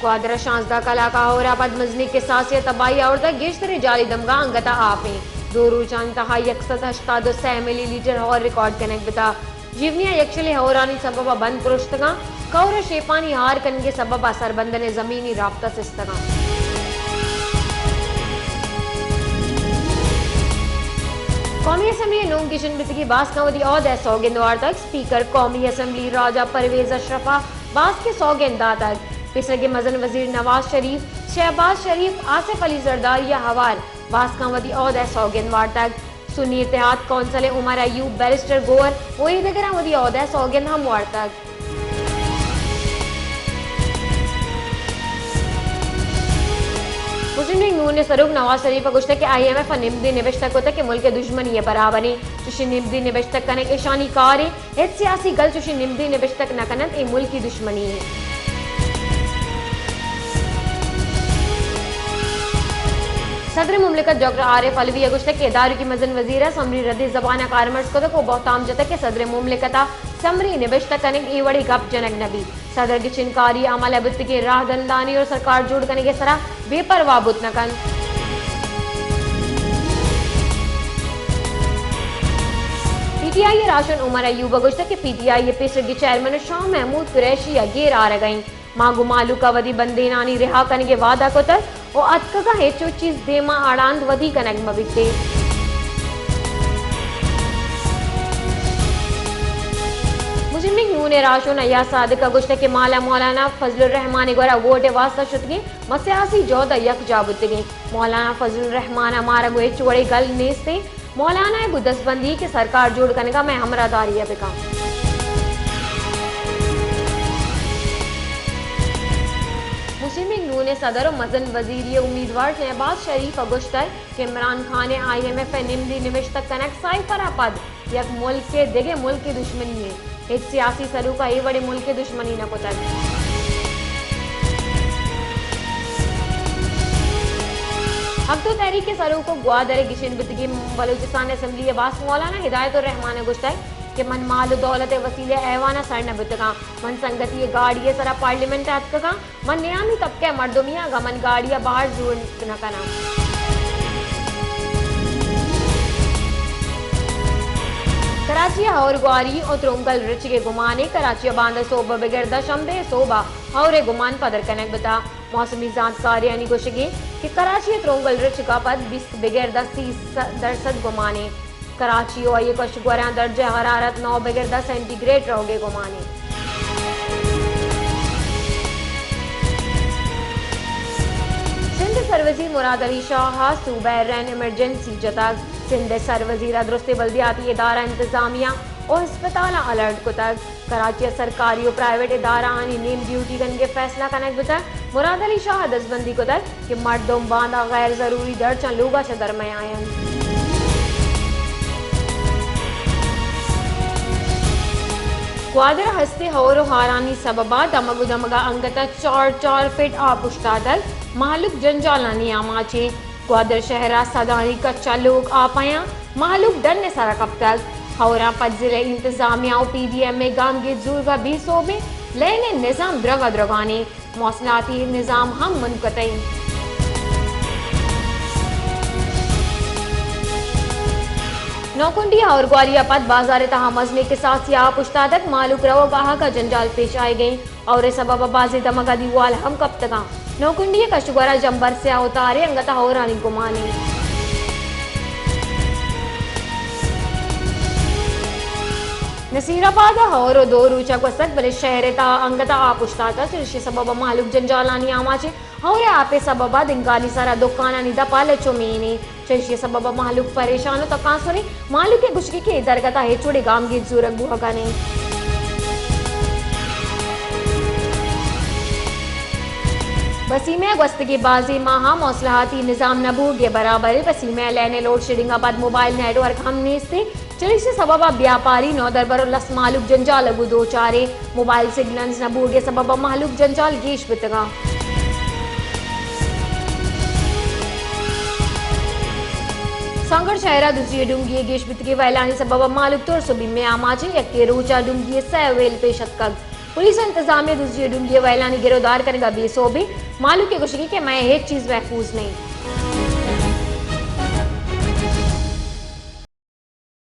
क्वादरा शांसदा कलाका होरा पद मजनी के सासिया तबाही और तक गेश्तरे जाली दमगा अंगता आपे दो रोजान तहा 183 मिलीलीटर और रिकॉर्ड कनेक्ट बता जीवनिया यक्षले होरानी सबब बंद पुरुषतगा कौर शेपानी हार कन के सबब असर बंदने जमीनी राब्ता सिस्तगा कौमी असम्बली नूम किशन बितगी बास नवदी और सौगंदवार तक स्पीकर कौमी असम्बली राजा परवेज अशरफा बास के सौगंदा तक पिछले मजन वजीर नवाज शरीफ शहबाज शरीफ आसिफ अली जरदारी हवार बास नवदी और सौगंदवार तक सुन्नी इत्तेहाद कौंसल उमर अयूब बैरिस्टर गोवर वही दगरा वदी और सौगंद हमवार तक मुस्लिम लीग नून ने सरूफ नवाज शरीफ गुश्त के IMF निम्दी निवेशक होता कि मुल्क के दुश्मनी है बराबरी चुशी निम्दी निवेशक कने के शानी कार है एक सियासी गल चुशी निम्दी निवेशक न कनत ए मुल्क की दुश्मनी है सदर मुमलिकत डॉक्टर आरिफ अलवी अगुश्त के इदारे की मजन वजीर समरी रद्दी जबान कारमर्स को को बहुताम जत के सदर मुमलिकता समरी निवेशक कने ए वड़ी गप जनक नबी सदर की चिनकारी अमल अबित के राह दंदानी और सरकार जोड़ करने के सरा बेपरवाह बुत नकन PTI राशन उमर अयूब अगुश्त के PTI पेशर के चेयरमैन शाह महमूद कुरैशी अगेर आ रगई मांगू मालू का वदी बंदेनानी रिहा करने के वादा को तर और अतका हेचो चीज देमा आड़ांद वदी कनक मबिते मुस्लिम लीग नून राशन अया सादिक अगुश्त के माला मौलाना फजलुर रहमान गोरा वोट वास्ता शुतगी मसियासी जोदा यक जाबुतगी मौलाना फजलुर रहमान हमारा गोए चोड़े गल नेस्ते मौलाना गुदसबंदी के सरकार जोड़ करने का मैं हमरादारी बिका मुस्लिम लीग नून सदर और मजन वजीर उम्मीदवार शहबाज शरीफ अगुश्त के इमरान खान IMF निम्दी निवेशक कनक साइफरा पद यक मुल्क के दिगे मुल्क की दुश्मनी है एक सियासी सरू का ये बड़े मुल्क की दुश्मनी न को तक अब तो तहरीक के सरू को ग्वादर गिशन बितगी बलूचिस्तान असम्बली बास मौलाना हिदायतुर रहमान गुश्त कि मन माल दौलत वसीले ऐवाना सर न बितगा मन संगति गाड़ी सरा पार्लियामेंट अतका मन नियामी तबके मर्दुमिया गमन गाड़िया बाहर जोड़ न कना कराची और ग्वारी और त्रोंगल रिच के गुमाने कराची बांध सोबा बिगड़दा शंबे सोबा और गुमान पदर कनक बता मौसमी जानकारी यानी गोशगे कि कराची त्रोंगल रिच का पद 20 बिगड़दा 30% गुमाने कराची और ये कुछ ग्वारा दर्जा हरारत 9 बिगड़दा सेंटीग्रेड रहोगे गुमाने सिंध सरवजीर मुराद अली शाह सूबा रैन इमरजेंसी जता सिंध सरवजीर दुरुस्ती बल्दियाती इदारा इंतजामिया और अस्पताल अलर्ट को तक कराची सरकारी और प्राइवेट इदारा आनी नेम ड्यूटी करने के फैसला कनक बता मुराद अली शाह दसबंदी को तक कि मर्दों बांधा गैर जरूरी दर्जा लोगा शदर में आयन क्वादर हस्ते और हारानी सबबा दमगु दमगा अंगता 4 फीट आपुष्टादल मालूक जंजालानी आमाचे ग्वादर शहरा सदानी कच्चा लोग आ पाया मालूक डर ने सारा कब तक हौरा पजिले इंतजामिया PDM में गांगे जुर्गा 20 में लेने निजाम द्रगा द्रगाने मौसलाती निजाम हम मुनकतई नौकुंडिया और ग्वालिया पद बाजार तहा मजमे के साथ या पुश्तादक मालूक रवो बाहा का जंजाल पेश आए गए और सबब बाजी दमगा दीवाल हम कब तक नौकुंडिया का शुगरा जंबर से उतारे अंगता हो रानी गुमाने नसीराबाद और दो रूचा को सक बले शहर ता अंगता आपुश्ताता चिरशी सबब मालूक जंजालानी आमाचे और आपे सबबा दिंगाली सारा दुकाना निदा पाले चोमीनी चिरशी सबब मालूक परेशान तकासुरी मालूक के गुशकी के दरगता है चुड़े गाम की जुरक बुहगाने वसीमे गस्त की बाजी माहा मौसलाहाती निजाम नबूग के बराबर वसीमे लेने लोड शेडिंग बाद मोबाइल नेटवर्क हम नेस्ते चली से सबब व्यापारी नौ दरबर लस मालूक जंजाल अबू दो चारे मोबाइल सिग्नल्स नबूग के सबब मालूक जंजाल गेश बितगा संगड़ शहरा दूसरी डूंगी गेश बितगे वैलानी सबब मालूक तोर सुबी में आमाचे यक्के रोचा डूंगी सैवेल पेशत कग पुलिस इंतजामिया दूसरी डूंगी वैलानी गिरफ्तार करेगा बेसोबे मालूम के कुछ कि मैं एक चीज महफूज नहीं।